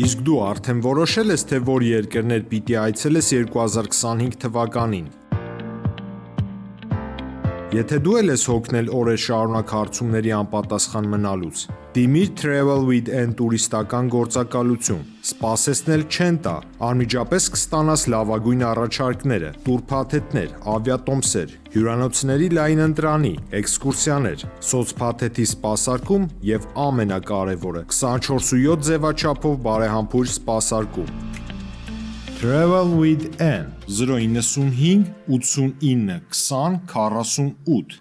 Իսկ դու արդեն որոշել ես, թե որ երկրներ պիտի այցելես 2025 թվականին։ Եթե դու էլ ես հոգնել օրեր շարունակ հարցումների անպատասխան մնալուց, դիմիր Travel with N տուրիստական գործակալություն, սպասեցնել չեն տա, անմիջապես կստանաս լավագույն առաջարկները, տուրփաթեթներ, ավիատոմսեր, հյուրանոցների լայն ընտրանի, էքսկուրսիաներ, սոցփաթեթի սպասարկում եւ ամենակարևորը՝ 24/7 ձևաչափով բարեհամբույր սպասարկում։ Travel with N 095 89 20 48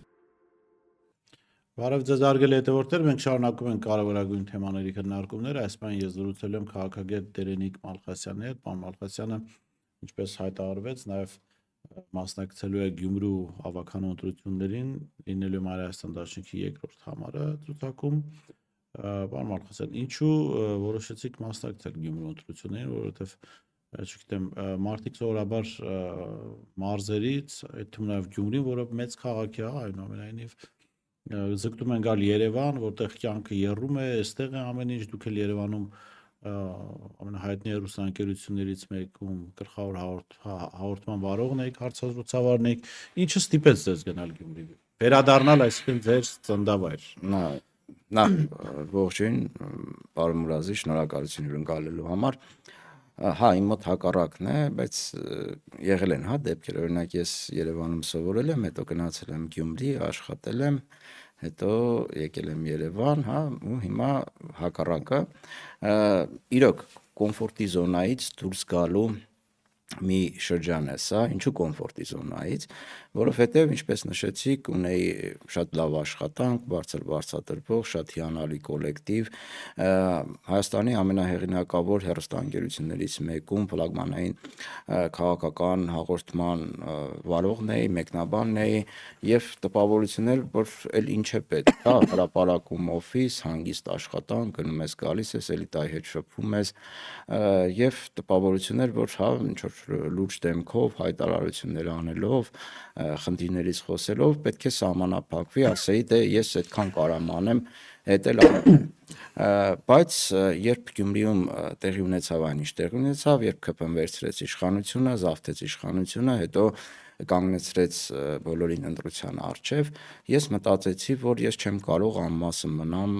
Բարև ձեզ արգելի հետևորդներ, մենք շարունակում ենք կարևորագույն թեմաների քննարկումները, այս պայն ես զրուցել եմ քաղաքագետ Տերենիկ Մալխասյանի հետ, պարոն Մալխասյանը, ինչպես հայտարարվեց, նաև մասնակցելու է Գյումրու ավականու ընտրություններին, լինելու Հայաստան դաշնքի երկրորդ համարը ցուցակում։ Պարոն Մալխասյան, ինչու որոշեցիք մասնակցել Գյումրու ընտրություններին, որովհետև չգիտեմ, մարդիկ սովորաբար մարզերից, այդ թվում նաև Գյումրին, որը մեծ քաղաք է, այնուամենայնիվ զգտում են գալ Երևան, որտեղ կյանքը եռում է, այստեղ է ամեն ինչ, դուք էլ Երևանում ամենահայտնի հեռուստաընկերություններից մեկում գլխավոր հաղորդման վարողն եք, հարցազրույցավարն եք, ինչը ստիպեց ձեզ գնալ Գյումրի, վերադառնալ այսինքն ձեր ծննդավայր։ Նախ ողջույն, պարոն Մուրազի, շնորհակալություն հյուրընկալելու համար։ Հա, իմ մոտ հակառակն է, բայց եղել են դեպքեր, օրինակ ես Երևանում սովորել եմ, հետո գնացել եմ Գյումրի, աշխատել եմ, հետո եկել եմ Երևան, ու հիմա հակառակը, իրոք կոմֆորտի զոնայից դուրս գալու մի շրջան է սա, ինչու կոմֆորտի զոնայից, որովհետև ինչպես նշեցիք, ունեի շատ լավ աշխատանք, բարձրադրվող, շատ հիանալի կոլեկտիվ, Հայաստանի ամենահեղինակավոր հեռուստաընկերություններից մեկում ֆլագմանային քաղաքական հաղորդման վարողն էի, մեկնաբանն էի եւ տպավորություն էր, որ էլ ինչ է պետք, հրապարակում օֆիս, հանգիստ աշխատանք, գնում ես գալիս ես, էլի տայի հետ շփվում ես եւ տպավորություն էր, որ ինչ որ լուրջ դեմքով, հայտարարություններ անելով, խնդիրներից խոսելով պետք է սահմանափակվի, ասեի, դե ես այդքան կարամ անեմ, հետ էլ անեմ։ Բայց երբ Գյումրիում տեղի ունեցավ այնինչ տեղի ունեցավ, երբ ԿՓ-ն վերցրեց իշխանությունը, զավթեց իշխանությունը, հետո կանգնեցրեց բոլորին ընտրության առջև, ես մտածեցի, որ ես չեմ կարող անմասն մնամ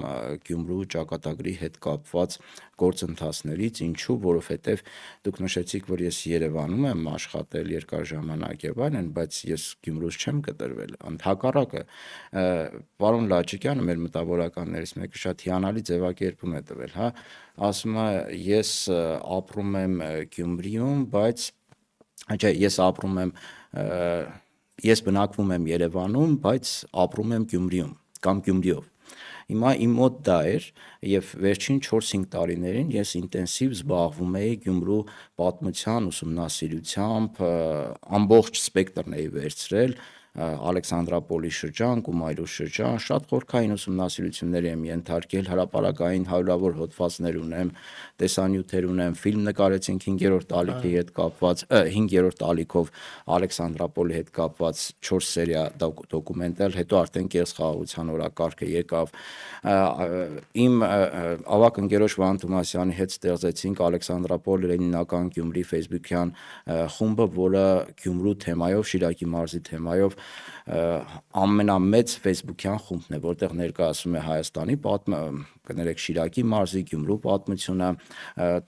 Գյումրու ճակատագրի հետ կապված գործընթացներից, ինչու, որովհետև դուք նշեցիք, որ ես Երևանում եմ աշխատել երկար ժամանակ եւ այլն, բայց ես Գյումրուց չեմ կտրվել, հակառակը, պարոն Լաչիկյանը, մեր մտավորականներից մեկը շատ հիանալի ձևակերպում է տվել, ասում է, ես ապրում եմ Գյումրիում, բայց չէ, ես բնակվում եմ Երևանում, բայց ապրում եմ Գյումրիում կամ Գյումրիով։ Հիմա իմ մոտ դա էր եւ վերջին 4-5 տարիներին ես ինտենսիվ զբաղվում էի Գյումրու պատմության ուսումնասիրությամբ, ամբողջ սպեկտրն էի վերցրել, Ալեքսանդրապոլի շրջան, Կումայրու շրջան, շատ խորքային ուսումնասիրություններ եմ ենթարկել, հրապարակային հարյուրավոր հոդվածներ ունեմ, տեսանյութեր ունեմ, ֆիլմ նկարեցինք 5-րդ ալիքի հետ կապված, 5-րդ ալիքով Ալեքսանդրապոլի հետ կապված 4 սերիա դոկումենտալ, հետո արդեն կեղծ խաղաղության օրակարգը եկավ։ Իմ ավագ ընկերոջ Վահան Թումասյանի հետ ստեղծեցինք Ալեքսանդրապոլ Լենինական Գյումրի Facebook-յան խումբը, որը Գյումրու թեմայով, Շիրակի մարզի թեմայով ամենամեծ Facebook-յան խումբն է, որտեղ ներկայացում է Հայաստանի կներեք Շիրակի մարզի, Գյումրու պատմությունը,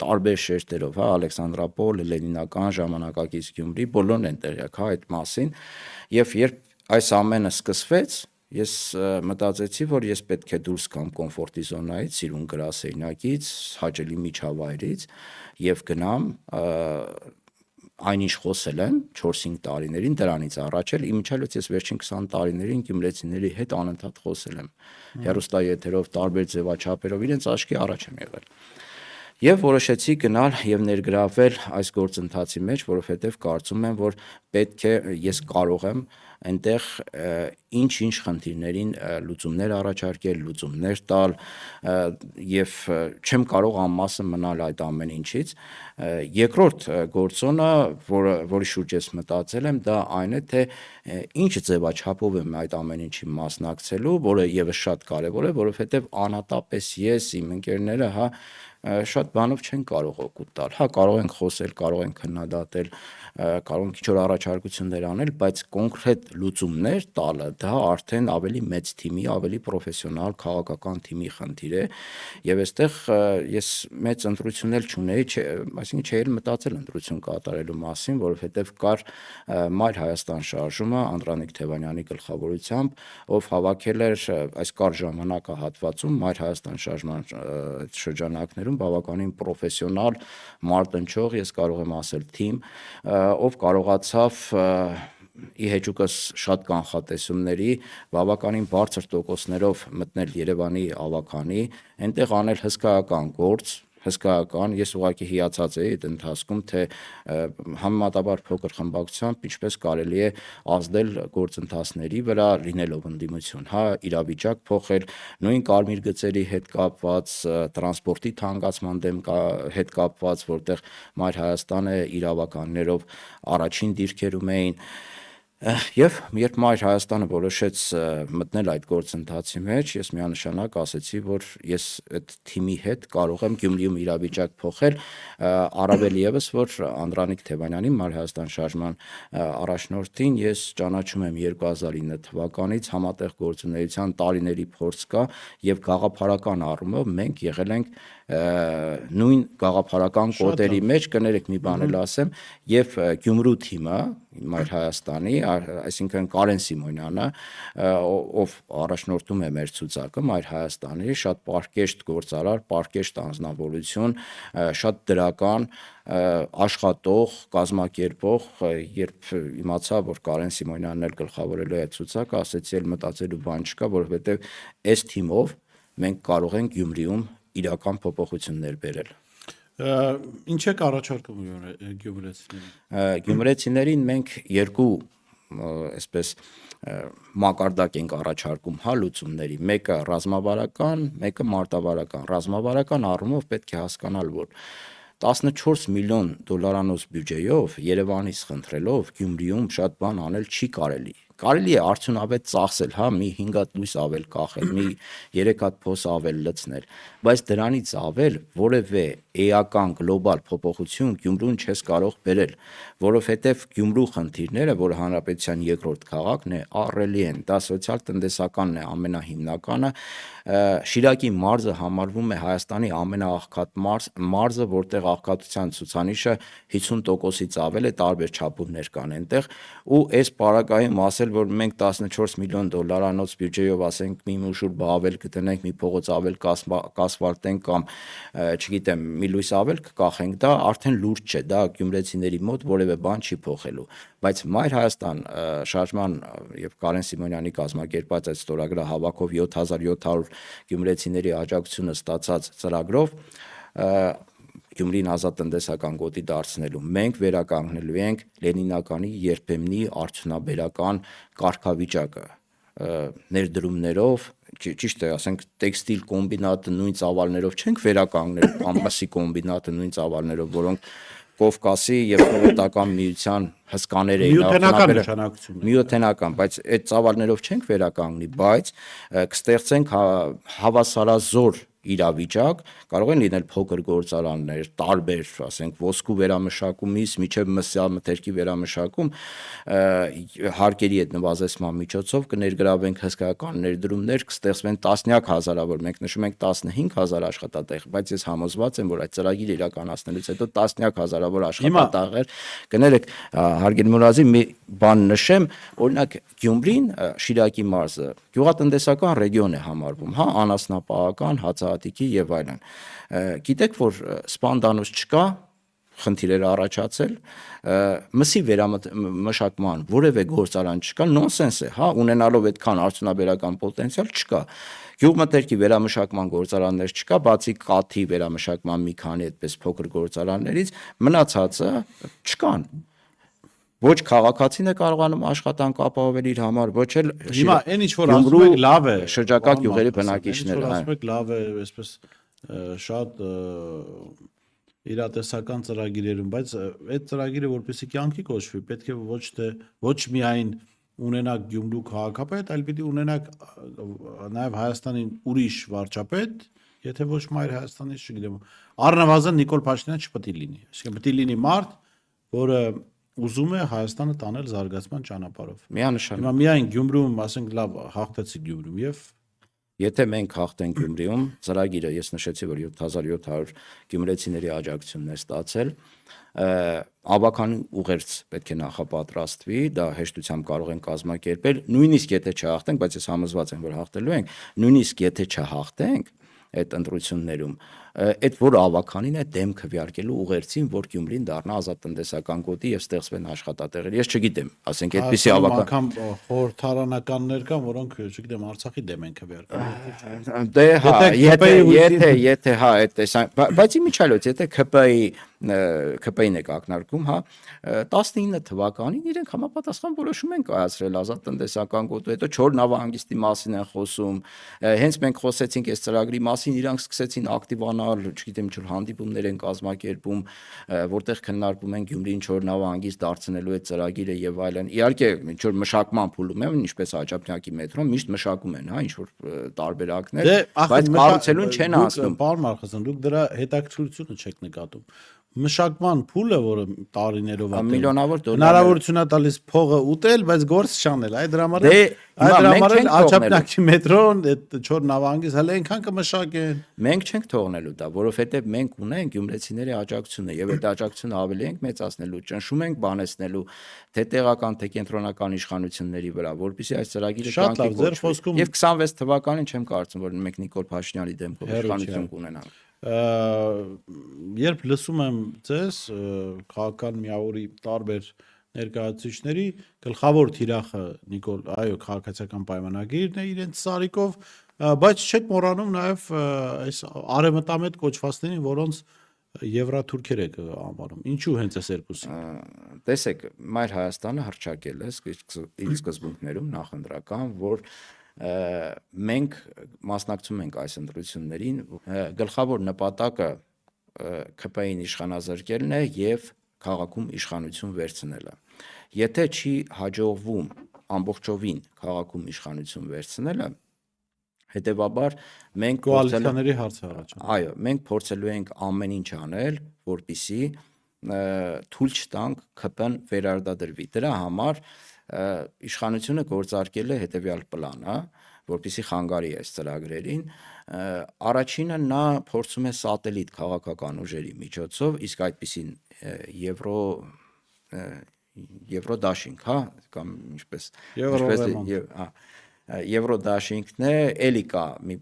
տարբեր շերտերով, Ալեքսանդրապոլ, Լենինական, ժամանակակից Գյումրի, բոլորն են տեղյակ այդ մասին, եւ երբ այս ամենը սկսվեց, ես մտածեցի, որ ես պետք է դուրս գամ կոմֆորտի զոնայից, սիրուն գրասենյակից, հաճելի միջավայրից եւ գնամ այնինչ խոսել եմ 4-5 տարիներին, դրանից առաջ էլ իմիջիայլոց ես վերջին 20 տարիներին գյումրեցիների հետ անընդհատ խոսել եմ, հեռուստաեթերով, տարբեր ձևաչափերով, իրենց աչքի առաջ եմ եղել։ Եվ որոշեցի գնալ եւ ներգրավել այս գործընթացի մեջ, որովհետեւ կարծում եմ, որ պետք է ես կարող եմ այնտեղ ինչ-ինչ խնդիրներին լուծումներ առաջարկել, լուծումներ տալ եւ չեմ կարող անմասը մնալ այդ ամեն ինչից։ Երկրորդ գործոնը, որի շուրջ ես մտածել եմ, դա այն է, թե ինչ ձևաչափով եմ այդ ամեն ինչի մասնակցելու, որը եւս շատ կարեւոր է, որովհետեւ անհատապես ես, իմ ընկերները, շատ բանով չեն կարող օգուտ տալ։ Կարող ենք խոսել, կարող ենք քննադատել, կարող ենք ինչ-որ առաջարկություններ անել, բայց կոնկրետ լուծումներ տալը դա արդեն ավելի մեծ թիմի, ավելի պրոֆեսիոնալ քաղաքական թիմի խնդիր է, եւ այստեղ ես մեծ ընտրություններ չունեի, այսինքն չէի մտածել ընտրություն կատարելու մասին, որովհետեւ կար Մայր Հայաստան շարժումը Անդրանիկ Թևանյանի գլխավորությամբ, ով հավաքել էր այս կար ժամանակահատվածում Մայր Հայաստան շարժման շրջանակներում բավականին պրոֆեսիոնալ, մարտնչող, ես կարող եմ ասել թիմ, ով կարողացավ ի հեճուկս շատ կանխատեսումների բավականին բարձր տոկոսներով մտնել Երևանի ավագանի, այնտեղ անել հսկայական գործ, հսկայական, ես ուղղակի հիացած էի այդ ընթացքում, թե համեմատաբար փոքր խմբակցությամբ ինչպես կարելի է ազդել գործընթացների վրա լինելով ընդդիմություն, իրավիճակ փոխել, նույն կարմիր գծերի հետ կապված, տրանսպորտի թանկացման հետ կապված, որտեղ Մայր Հայաստանը իրավականներով առաջին դիրքերում էին։ Եվ երբ Մայր Հայաստանը որոշեց մտնել այդ գործընթացի մեջ, ես միանշանակ ասեցի, որ ես այդ թիմի հետ կարող եմ Գյումրիում իրավիճակ փոխել, առավել եւս, որ Անդրանիկ Թևանյանի Մայր Հայաստան շարժման առաջնորդին ես ճանաչում եմ 2009 թվականից, համատեղ գործունեության տարիների փորձ կա եւ գաղափարական առումով մենք եղել ենք նույն գաղափարական կոդերի մեջ, կներեք մի բան էլ ասեմ, եւ Գյումրու թիմը Մայր Հայաստանի, այսինքն Կարեն Սիմոնյանը, ով առաջնորդում է մեր ցուցակը Մայր Հայաստանի, շատ պարկեշտ գործարար, պարկեշտ անձնավորություն, շատ դրական, աշխատող, կազմակերպող, երբ իմացա, որ Կարեն Սիմոնյանն էլ գլխավորելու է այդ ցուցակը, ասեցի, էլ մտածելու բան չկա, որովհետեւ այս թիմով մենք կարող ենք Գյումրիում իրական փոփոխություններ բերել։ Ինչ եք առաջարկում գյումրեցիներին։ Գյումրեցիներին մենք երկու այսպես մակարդակ ենք առաջարկում լուծումների, մեկը ռազմավարական, մեկը մարտավարական։ Ռազմավարական առումով պետք է հասկանալ, որ 14 միլիոն դոլարանոց բյուջեով Երևանից խնդրելով Գյումրիում շատ բան անել չի կարելի։ Կարելի է արդյունավետ ծախսել, մի 5 հատ լույս ավել կախել, մի 3 հատ փոս ավել լցնել, բայց դրանից ավել որևէ էական գլոբալ փոփոխություն Գյումրուն չես կարող բերել, որովհետև Գյումրու խնդիրները, որ հանրապետության երկրորդ քաղաքն է, ահռելի են, դա սոցիալ-տնտեսականն է ամենահիմնականը, Շիրակի մարզը համարվում է Հայաստանի ամենաաղքատ մարզը, որտեղ աղքատության ցուցանիշը 50%-ից ավել է, տարբեր չափումներ կան այնտեղ, ու այս պարագայում ասել, որ մենք 14 միլիոն դոլարանոց բյուջեով ասենք մի մուշուր բավել կտնենք, մի փողոց ավել կասֆալտենք կամ չգիտեմ, մի լույս ավել կկախենք, դա արդեն լուրջ չէ, դա գյումրեցիների մոտ որևէ բան չի փոխելու, բայց Մայր Հայաստան շարժման եւ Կարեն Սիմոնյանի կազմակերպած այդ ստորագրը հավաքով 7700 գյումրեցիների աջակցությունը ստացած ծրագրով Գյումրին ազատ տնտեսական գոտի դարձնելու մենք վերականգնելու ենք Լենինականի երբեմնի արդյունաբերական կարգավիճակը ներդրումներով, ճիշտ է, ասենք տեքստիլ կոմբինատը նույն ծավալներով չենք վերականգնել, ամբասի կոմբինատը նույն ծավալներով, որոնք Կովկասի եւ Սովետական միության հսկաներ էին միութենական, բայց այդ ծավալներով չենք վերականգնի, բայց կստեղծենք հավասարազոր իրավիճակ, կարող են լինել փոքր գործարաններ, տարբեր, ասենք ոսկու վերամշակումից մինչև մսյամթերքի վերամշակում, հարկերի այդ նվազեցման միջոցով կներգրավենք հսկայական ներդրումներ, կստեղծվեն տասնյակ հազարավոր, մենք նշում ենք 15,000 աշխատատեղ, բայց ես համոզված եմ, որ այդ ծրագիրը իրականացնելուց հետո տասնյակ հազարավոր աշխատատեղեր կներեք, հարգելի մուրազի, մի բան նշեմ, օրինակ Գյումրին, Շիրակի մարզը, գյուղատնտեսական ռեգիոն է համարվում, անասնապահական, հացահատիկի եւ այլն։ Գիտեք, որ սպանդանոց չկա, խնդիրներ առաջացել, մսի վերամշակման որևէ գործարան չկա, նոնսենս է, ունենալով այդքան արդյունաբերական պոտենցիալ չկա։ Գյուղմթերքի վերամշակման գործարաններ չկա, բացի կաթի վերամշակման մի քանի այդպես փոքր գործարաններից, մնացածը չկան։ ոչ քաղաքացին է կարողանում աշխատանք ապահովել իր համար, ոչ էլ Հիմա այն ինչ որ ասում եք լավ է, շրջակա պարոն գյուղերի Մարկոսյան, բնակիչները, ինչ որ այո։ ասում եք լավ է, այսպես շատ իրատեսական ծրագիրերում, բայց այդ ծրագիրը որպեսզի կյանքի կոչվի, պետք է ոչ միայն ունենակ Գյումրու քաղաքապետ, այլ պիտի ունենակ նաև Հայաստանի ուրիշ վարչապետ, եթե ոչ Մայր Հայաստանից, չգիտեմ, առնվազն Նիկոլ Փաշինյան չպետք է լինի, այսինքն պետք է լինի մարդ, որը ուզում է Հայաստանը տանել զարգացման ճանապարհով։ Միանշանակ։ Հիմա միայն Գյումրում, ասենք լավ, հաղթեցի Գյումրում եւ Եթե մենք հաղթենք Գյումրիում, ծրագիրը ես նշեցի, որ 7700 գյումրեցիների աջակցությունն է ստացել, ավական ուղերձ պետք է նախապատրաստվի, դա հեշտությամբ կարող են կազմակերպել, նույնիսկ եթե չհաղթենք, բայց ես համոզված եմ, որ հաղթելու ենք, նույնիսկ եթե չհաղթենք այդ ընտրություններում, այդ որ ավականին է դեմ քվեարկելու ուղերձին, որ Գյումրին դառնա ազատ տնտեսական գոտի եւ ստեղծվեն աշխատատեղեր։ Ես չգիտեմ, ասենք այդպիսի ավական խորհրդարանականներ կան, որոնք, չգիտեմ, Արցախի դեմ են քվեարկում։ Դե հա, եթե հա, բայց իմիջիայլոց, եթե ԿՊ-ին եք ակնարկում, հա, 19 թվականին իրենք համապատասխան որոշում են կայացրել ազատ տնտեսական գոտու, հետո Չոր նավահանգիստի մասին են խոսում, հենց մենք խոսեցինք այս ծրագրի մասին, իրանք սկսեցին ակտիվանալ, չգիտեմ, ինչ որ հանդիպումներ են կազմակերպում, որտեղ քննարկում են Գյումրին Չոր նավահանգիստ դարձնելու այդ ծրագիրը եւ այլն։ Իհարկե, ինչ որ մշակման փուլում են, ինչպես Աջափնյակի մետրոն, միշտ մշակում են, հա, ինչ որ տարբերակներ, բայց կառուցելուն չեն անցնում։ Պարոն Մարկոսյան, դուք դրա հետաքրքրությունը չեք նկատում։ Մշակման փուլը, որը տարիներով միլիոնավոր դոլար հնարավորություն է տալիս փողը ուտել, բայց գործ չանել։ Այդ դրամարը Աջափնյակի մետրոն, այդ Չոր նավահանգիստ հələ այնքան կմշակեն։ Մենք չենք թողնելու դա, որովհետև մենք ունենք գյումրեցիների աջակցությունը եւ այդ աջակցությունը ավելի ենք մեծացնելու, ճնշում ենք բանեցնելու թե տեղական, թե կենտրոնական իշխանությունների վրա, որպեսզի այս ծրագիրը կյանքի կոչվի։ Եվ 26 թվականին չեմ կարծում, որ մենք Նիկոլ Փաշինյանի դեմքով իշխանություն կունենանք։ Երբ լսում եմ ձեզ քաղաքական միավորի տարբեր ներկայացուցիչների, գլխավոր թիրախը Նիկոլ, այո, քաղաքացիական պայմանագիրն է իրենց սարիկով, բայց չեք մոռանում նաև այս արևմտամետ կոչվածներին, որոնց եվրաթուրքեր եք անվանում։ Ինչու հենց այս երկուսին։ Տեսեք, Մայր Հայաստանը հռչակել է իր սկզբունքներում նախընտրական, որ մենք մասնակցում ենք այս ընտրություններին, գլխավոր նպատակը ԿՊ-ին իշխանազրկելն է եւ քաղաքում իշխանություն վերցնելը։ Եթե չի հաջողվում ամբողջովին քաղաքում իշխանություն վերցնելը, հետեւաբար մենք կոալիցիաների հարցը առաջանում։ Այո, մենք փորձելու ենք ամեն ինչ անել, որպեսզի թույլ չտանք ԿՊ-ն վերարտադրվի։ Դրա համար իշխանությունը գործարկել է հետևյալ պլանը, որպեսզի խանգարի այս ծրագրերին։ Առաջինը նա փորձում է սատելիտ քաղաքական ուժերի միջոցով, իսկ այդպիսին Եվրոդաշինք, հա, կամ ինչպես Եվրոդաշինքն է, էլի կա մի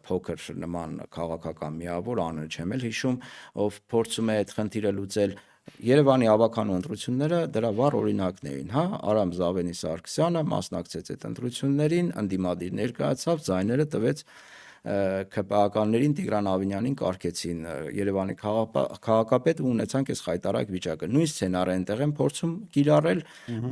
փոքր նման քաղաքական միավոր, անունը չեմ էլ հիշում, ով փորձում է այդ խնդիրը լուծել։ Երևանի ավականու ընտրությունները դրա վառ օրինակն էին, հա, Արամ Զավենի Սարգսյանը մասնակցեց այդ ընտրություններին, ընդդիմադիր ներկայացավ, ձայները տվեց ԿՊԱ-ականներին, Տիգրան Ավինյանին կարգեցին Երևանի քաղաքապետ ու ունեցանք այս խայտարակ վիճակը։ Նույն սցենարը այնտեղ են փորձում կիրառել,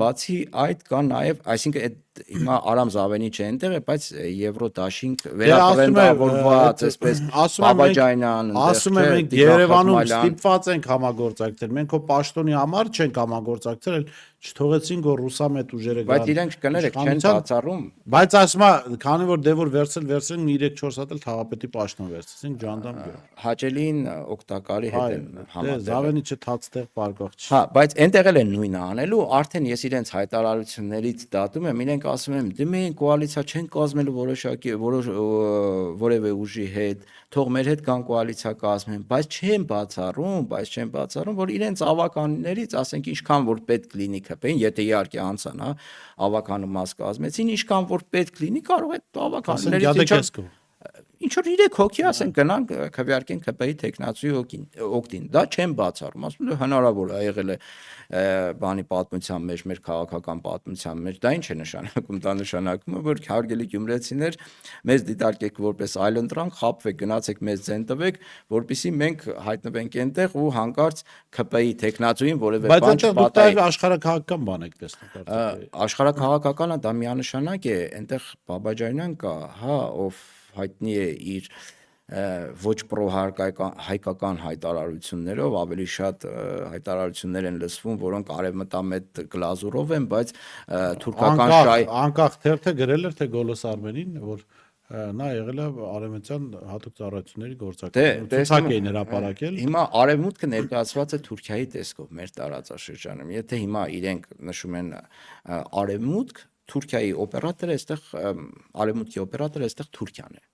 բացի այդ կա նաև, այսինքն հիմա Արամ Զավենի չէ այնտեղ է, բայց Եվրոդաշինք վերաբրենդավորված, այսպես Բաբաջանյան, ասում եմ մենք Երևանում ստիպված ենք համագործակցել, մենք հո պաշտոնի համար չենք համագործակցել, չթողեցինք որ ռուսամետ ուժերը գան։ Բայց իրենք կներեք չեն բացառում։ Բայց ասում եմ, քանի որ դե որ վերցրին 3-4 հատ էլ թաղապետի պաշտոն վերցրեցին Ջանդամ գյուղ։ Հաճելին օգտակարի հետ են համատեղ։ Զավենի չթացտեղ պարկող չի։ Հա, բայց այնտեղ էլ են նույնը անելու, արդեն ես իրենց հայտարարություններից դատում եմ, իրենք ասում են, դե մենք կոալիցիա չենք կազմելու որևէ ուժի հետ, թող մեր հետ կան կոալիցիա կազմեն, բայց չեն բացառում, որ իրենց ավականներից, ասենք, ինչքան որ պետք լինի ԿՊ-ին, եթե իհարկե անցան, հա, ավականու մաս կազմեցին, ինչքան որ պետք լինի, կարող է ավականներից ինչ որ 3 հոգի ասենք գնանք քվեարկեն ԿՊ-ի տեխնացուի օգտին, դա չեն բացառում, ասում են հնարավոր է եղել է բանի պատմության մեջ, մեր քաղաքական պատմության մեջ, դա ինչ է նշանակում, դա նշանակում է, որ հարգելի գյումրեցիներ, մեզ դիտարկեք որպես այլընտրանք, խաբվեք, գնացեք մեզ ձեն տվեք, որպեսզի մենք հայտնվենք այնտեղ ու հանկարծ ԿՊ-ի տեխնացուին որևէ բան չպատահի։ Բայց աշխարհակահաղական բան եք տեսնում։ Աշխարհակահաղականը դա միանշանակ է, այնտեղ Բաբաջանյան կա, հա, ով հայտնի է իր ոչ պրոհայկական հայտարարություններով, ավելի շատ հայտարարություններ են լսվում, որոնք արևմտամետ գլազուրով են, բայց թուրքական անկախ թերթը գրել էր թե Գոլոս Արմենին, որ նա եղել է արևմտյան հատուկ ծառայությունների գործակալ, ցուցակ էին հրապարակել։ Հիմա արևմուտքը ներկայացված է Թուրքիայի տեսքով մեր տարածաշրջանում, եթե հիմա իրենք նշում են արևմուտք, Թուրքիայի օպերատորը այստեղ արևմուտքի օպերատորը այստեղ Թուրքիան է։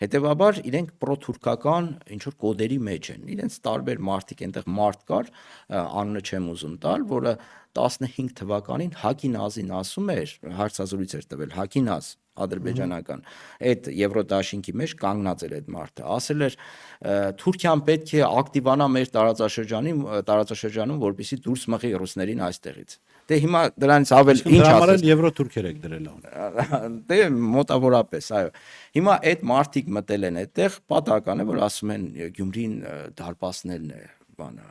Հետևաբար իրենք պրոթուրքական ինչ որ կոդերի մեջ են։ Իրենց տարբեր մարդիկ այնտեղ մարդ կար, անունը չեմ ուզում տալ, որը 15 թվականին Հակինազին ասում էր, հարցազրույց էր տվել Հակինազ ադրբեջանական, այդ Եվրոդաշինքի մեջ կանգնած էր այդ մարդը, ասել էր Թուրքիան պետք է ակտիվանա մեր տարածաշրջանում, որպեսզի դուրս մղի ռուսներին այստեղից։ Դե հիմա դրանից ավել ինչ ասել եվրոթուրքեր եք դրել ան։ Դե մոտավորապես, այո։ Հիմա այդ մարդիկ մտել են այդտեղ, պատահական է, որ ասում են Գյումրին դարպասներն է, բանը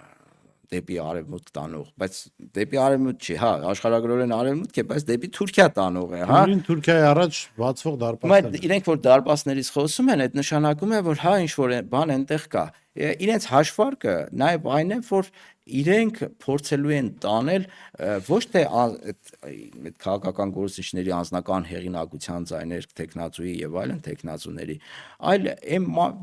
դեպի արևմուտք տանող, բայց դեպի արևմուտք չի, հա, աշխարհագրորեն արևմուտք է, բայց դեպի Թուրքիա տանող է, հա։ Գյումրին Թուրքիայի առաջ բացվող դարպասներ։ Բայց իրենք որ դարպասներից խոսում են, այդ նշանակում է, որ հա ինչ որ բան այնտեղ կա։ Իրենց հաշվարկը նաև այն է, որ իրենք փորձելու են տանել ոչ թե այդ քաղաքական գործիչների անձնական հեղինակության ձայներ տեխնացուի եւ այլն տեխնացուների, այլ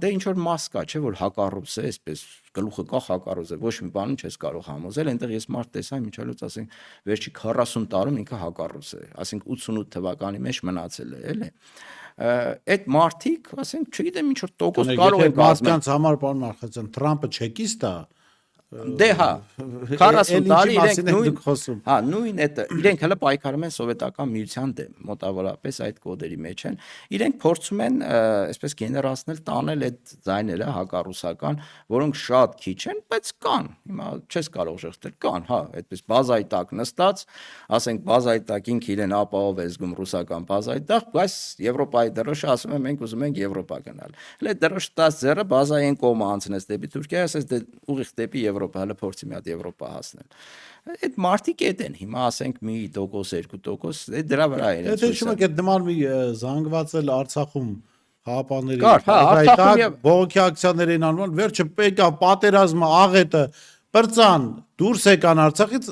դե ինչ որ մաս կա, չէ՞ որ հակառուս է, այսպես գլուխը կա հակառուս է, ոչ մի բանում չես կարող համոզել, այնտեղ ես մարդ տեսա, միջալուց ասենք վերջի 40 տարում ինքը հակառուս է, ասենք 88 թվականի մեջ մնացել է, էլի։ Այդ մարդիկ, ասենք, չգիտեմ ինչ որ տոկոս կարող են կազմել։ Մարդկանց համար բան Մարխացյան, Թրամփը չեկիստ է։ Դե հա 40 տարի իրենք նույն խոսում։ հա նույն այդ իրենք հələ պայքարում են սովետական միության դեմ մոտավորապես այդ կոդերի մեջ են իրենք փորձում են այսպես գեներացնել տանել այդ ձայները հակառուսական որոնք շատ քիչ են բայց կան հիմա չես կարող շղթել կան հա այդպես բազայի տակ նստած ասենք բազայի տակ ինքը իրեն ապահով է զգում ռուսական բազայի տակ բայց Եվրոպայի դրոշը ասում է մենք ուզում ենք Եվրոպա գնալ հələ դրոշ 10 ձեռը բազային կողմը անցնես դեպի Թուրքիա ասես դե ուղիղ դեպի Եվրոպա հələ փորձի մի հատ Եվրոպա հասնել այդ մարտիկ էդ են հիմա ասենք մի 2% դրա վրա է Եթե հիշում եք այդ նման մի զանգված էլ Արցախում խաղապանների կար հա Արցախում եւ բողոքի ակցիաներ էին անվում վերջը եկա պատերազմը աղետը բրծան դուրս եկան Արցախից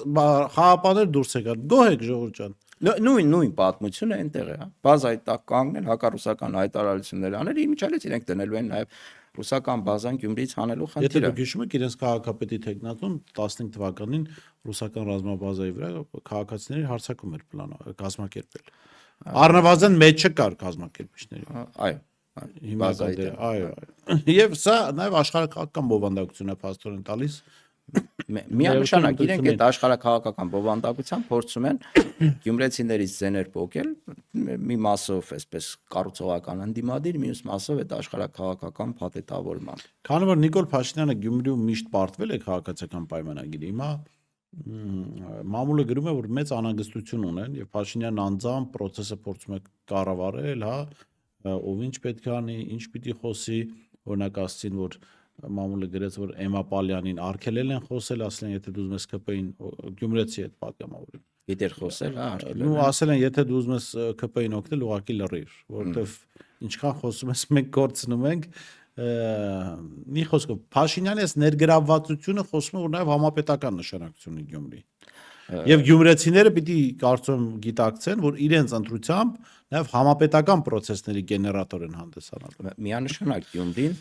խաղապաններ դուրս եկան գոհ եք ժողովուրդ ջան նույն պատմությունը այնտեղ է հա բազայի տակ կանգնել հակառուսական հայտարարություններ անել իմիջիալից իրենք դնելու են նաեւ ռուսական բազան Գյումրիից հանելու խնդիրը։ Եթե դուք հիշում եք իրենց քաղաքապետի տեխնատուն 15 թվականին ռուսական ռազմաբազայի վրա քաղաքացիների հարձակում էր կազմակերպել։ Առնվազն մեջը կար կազմակերպիչների։ Այո։ Հիմա այո։ Եվ սա նաև աշխարհակահաղական բովանդակություն է փաստորեն տալիս։ Միանշանակ իրենք այդ աշխարհակահաղական բովանդակության փորձում են գյումրեցիներից ձեներ փոկել մի մասով այսպես կառուցողական ընդդիմադիր մյուս մասով այդ աշխարհակահաղական փաթեթավորման քանի որ Նիկոլ Փաշինյանը Գյումրիում միշտ պարտվել է քաղաքացիական պայմանագիրը հիմա մամուլը գրում է որ մեծ անհանգստություն ունեն եւ Փաշինյանն անձամբ process-ը փորձում է կառավարել հա ով ինչ պետք է անի ինչ պիտի խոսի օրինակ ասցին որ մամուլը գրեց որ Էմա Պալյանին արգելել են խոսել ասել են եթե դու ուզում ես ԿՊ-ին Գյումրեցի այդ պատգամավորին Գիտեր խոսել հա ու ասել են եթե դու ուզում ես ԿՊ-ին օգնել ուղղակի լռիր որովհետև ինչքան խոսում ես մենք կորցնում ենք մի խոսքով Փաշինյանի այս ներգրավվածությունը խոսում է որ նաև համապետական նշանակություն ունի Գյումրի Եվ գյումրեցիները պիտի կարծում գիտակցեն, որ իրենց ընտրությամբ նաև համապետական process-ների գեներատոր են հանդեսանալու։ Միանշանակ Գյումրին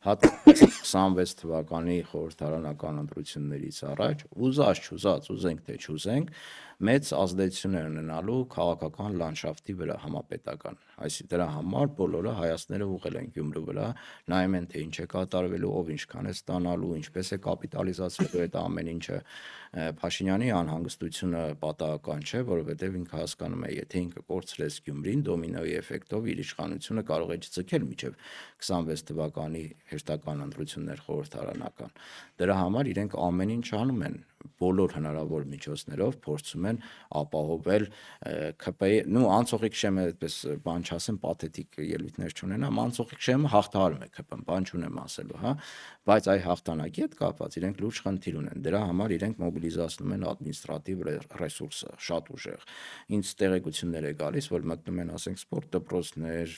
հատկապես 26 թվականի խորհրդարանական ընտրություններից առաջ ուզած ուզենք թե չուզենք մեծ ազդեցություն է ունենալու քաղաքական լանդշաֆտի վրա համապետական, այսինքն դրա համար բոլորը հայացքները ուղղել են Գյումրու վրա, նայում են թե ինչ է կատարվելու, ով ինչքան է ստանալու, ինչպես է կապիտալիզացվելու այդ ամեն ինչը, Փաշինյանի անհանգստությունը պատահական չէ, որովհետև ինքը հասկանում է, եթե ինքը կորցրեց Գյումրին, դոմինոյի էֆեկտով իր իշխանությունը կարող է չձգել մինչև 26 թվականի հերթական ընտրություններ խորհրդարանական։ Դրա համար իրենք ամեն ինչ անում են, բոլոր հնարավոր միջոցներով փորձում են ապահովել ՔՊ-ի, անցողիկ շեմը այդպես բան չասեմ, պաթետիկ ելույթներ չունենամ, անցողիկ շեմը հաղթահարում է ՔՊ-ն, բան չունեմ ասելու, հա, բայց այ հաղթանակի հետ կապված իրենք լուրջ խնդիր ունեն, դրա համար իրենք մոբիլիզացնում են ադմինիստրատիվ ռեսուրսը շատ ուժեղ։ Ինձ տեղեկություններ է գալիս, որ մտնում են, ասենք, սպորտ դպրոցներ,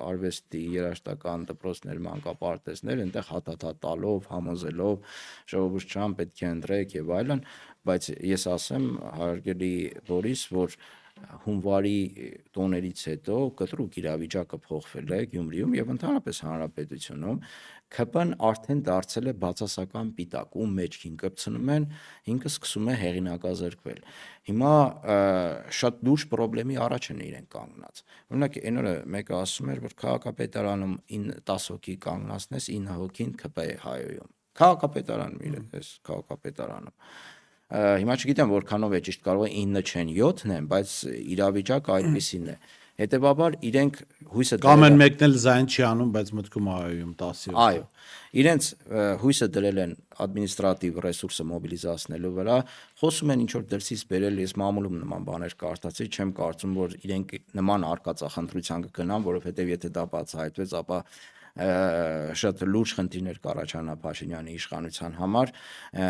արվեստի, երաժշտական դպրոցներ, մանկապարտեզներ, այնտեղ հատաթա տալով, համոզելով, ժողովուրդ չան պետք է ընտրեք եւ այլն, բայց ես ասեմ, հարգելի Բորիս, որ հունվարի տոներից հետո կտրուկ իրավիճակը փոխվել է Գյումրիում եւ ընդհանրապես հանրապետությունում, ՔՊ-ն արդեն դարձել է բացասական պիտակ, ում մեջքին կպցնում են, ինքը սկսում է հեղինակազրկվել։ Հիմա շատ լուրջ խնդրի առաջ են իրենք կանգնած։ Օրինակ, այն օրը մեկը ասում էր, որ քաղաքապետարանում 10 հոգի կանգնացնես, 9 հոգին ՔՊ է հայոյում։ Քաղաքապետարանում իրենք էս քաղաքապետարանում։ Հիմա չգիտեմ որքանով է ճիշտ, կարող է 9 չեն 7-ն են, բայց իրավիճակը այդպեսին է։ Հետևաբար իրենք հույսը Կամ են մեկն էլ զայն չի անում, բայց մտքում հայոյում 10-ը։ Այո, իրենց հույսը դրել են ադմինիստրատիվ ռեսուրսը մոբիլիզացնելու վրա, խոսում են ինչ որ դրսից բերել, ես մամուլում նման բաներ կարդացի, չեմ կարծում, որ իրենք նման արկածախնդրության կգնան, որովհետև եթե դա բացահայտվեց, ապա շատ լուրջ խնդիրներ կառաջանա Փաշինյանի իշխանության համար,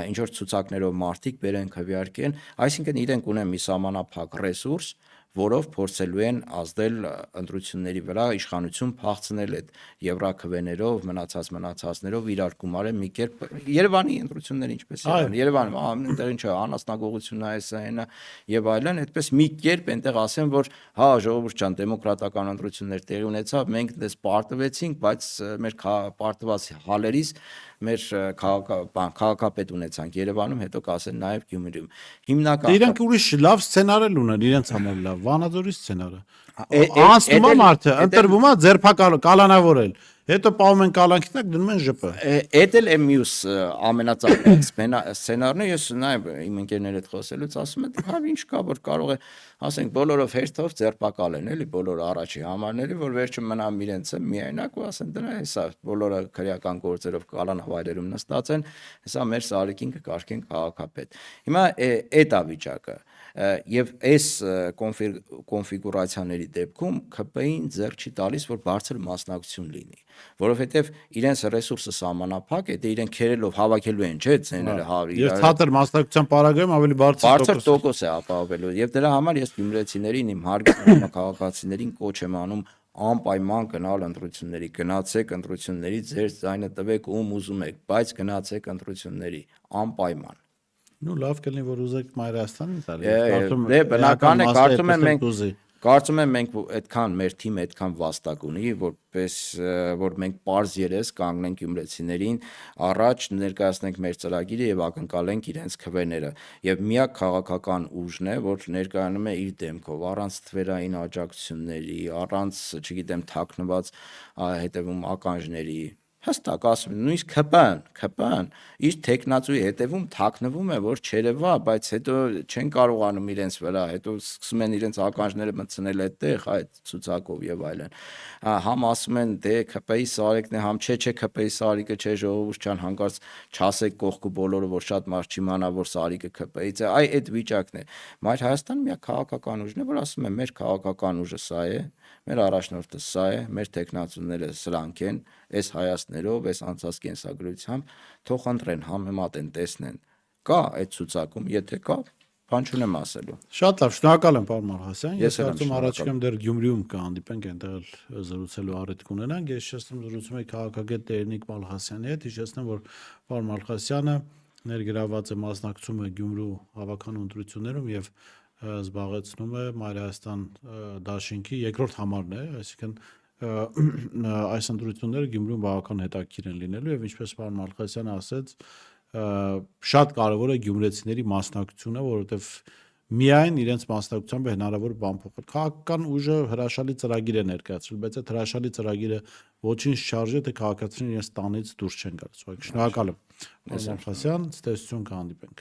ինչ որ ցուցակներով մարդիկ բերեն քվեարկեն, այսինքն իրենք ունեն մի սահմանափակ ռեսուրս, որով փորձելու են ազդել ընտրությունների վրա, իշխանություն փախցնել այդ եվրաքվեներով, մնացածներով իրար գումարել մի կերպ Երևանի ընտրությունները ինչպես են, Երևանում այնտեղ ինչ է, անասնագողությունն է, սա այնա եւ այլն, այդպես մի կերպ այնտեղ ասեն, որ հա ժողովուրդ ջան, դեմոկրատական ընտրություններ տեղի ունեցավ, մենք դες պարտվեցինք, բայց մեր պարտված հալերից մեր քաղաքապետ ունեցանք Երևանում, հետո կասեն նաև Գյումրիում։ Հիմնական Իրենք ուրիշ լավ սցենար էլ ունեն, իրենց համար լավ, Վանաձորի սցենարը։ Անցնում է մարդը, ընտրվում է կալանավորել։ Հետո պահում են կալանքի տակ, դնում են ԺՊ։ Էդ էլ է մյուս ամենածաղիկ սցենարն է, ես նաև իմ ընկերների հետ խոսելուց ասում եմ, հա ինչ կա, որ կարող է, ասենք, բոլորով հերթով ձերբակալեն, էլի, բոլոր առաջի համարների, որ վերջում մնամ իրենց միայնակ ու ասեն, դրա հեսա, բոլորը քրեական գործերով կալանավայրերում նստած են, հեսա մեր Սարիկին կկարգեն քաղաքապետ։ Հիմա այդ է վիճակը։ Եվ այս կոնֆիգուրացիաների դեպքում ՔՊ-ին ձեռք չի տալիս, որ բարձր մասնակցություն լինի, որովհետև իրենց ռեսուրսը սահմանափակ է, դե իրենք քերելով հավաքելու են, չէ՞, ցեները 100։ Եվ ցածր մասնակցության պարագայում ավելի բարձր տոկոս է ապահովելու։ Եվ դրա համար ես գյումրեցիներին, իմ հարգելի քաղաքացիներին կոչ եմ անում անպայման գնալ ընտրությունների, գնացեք ընտրությունների, ձեր ձայնը տվեք ում ուզում եք, բայց գնացեք ընտրությունների, անպայման։ Ну լավ կլինի որ ուզեք Մայրաստանից արի։ Դե բնական է, կարծում եմ մենք այդքան մեր թիմը այդքան վաստակ ունի, որ մենք պարզ երես կանգնենք գյումրեցիներին առաջ, ներկայացնենք մեր ծրագիրը եւ ակնկալենք իրենց քվեները։ Եվ միակ քաղաքական ուժն է, որ ներկայանում է իր դեմքով, առանց թվերային աջակցությունների, առանց, չգիտեմ, թաքնված հետևում ականջների։ Հստակ ասում եմ, նույնիսկ ՔՊ-ն իր տեխնացուի հետևում թաքնվում է, որ չերևա, բայց հետո չեն կարողանում իրենց վրա, հետո սկսում են իրենց ականջները մտցնել այդտեղ, այդ ցուցակով եւ այլն։ Համ ասում են, դե ՔՊ-ի Սարիկն է, համ չէ ՔՊ-ի Սարիկը չէ, ժողովուրդ ջան, հանկարծ չասեք կողքը բոլորը, որ շատ մարդ չիմանա, որ Սարիկը ՔՊ-ից է, այ այդ վիճակն է։ Մայր Հայաստանը միակ քաղաքական ուժն է, որ ասում է, մեր քաղաքական ուժը սա է, մեր առաջնորդը սա է, մեր տեխնացուները սրանք են, այս հայացքներով, այս անցած կենսագրությամբ, թող ընտրեն, համեմատեն, տեսնեն։ Կա այդ ցուցակում, եթե կա, բան չունեմ ասելու։ Շատ լավ, շնորհակալ եմ, պարոն Մալխասյան։ Ես Ես էլ եմ կարծում շնորհակալ։ առաջիկայում դեռ Գյումրիում կհանդիպենք, այնտեղ էլ զրուցելու առիթ կունենանք։ Ես շեշտում զրուցում եմ քաղաքագետ Տերնիկ Մալխասյանի հետ, հիշեցնեմ, որ պարոն Մալխասյանը ներգրաված է մասնակցում է Գյումրու հավաքական ընտրություններում եւ զբաղեցնում է Մայր Հայաստան դաշինքի երկրորդ համարն է, այսինքն այս ընտրությունները Գյումրիում բավական հետաքրքիր են լինելու եւ ինչպես պարոն Մալխասյանը ասաց, շատ կարեւոր է գյումրեցիների մասնակցությունը, որովհետեւ միայն իրենց մասնակցությամբ է հնարավոր բան փոխել։ Քաղաքական ուժը հրաշալի ծրագիր է ներկայացրել, բայց այդ հրաշալի ծրագիրը ոչինչ չարժե, թե քաղաքացիներն իրենց տանից դուրս չեն գալիս։ Շնորհակալ եմ։ Պարոն Մալխասյան, ցտեսություն կհանդիպենք։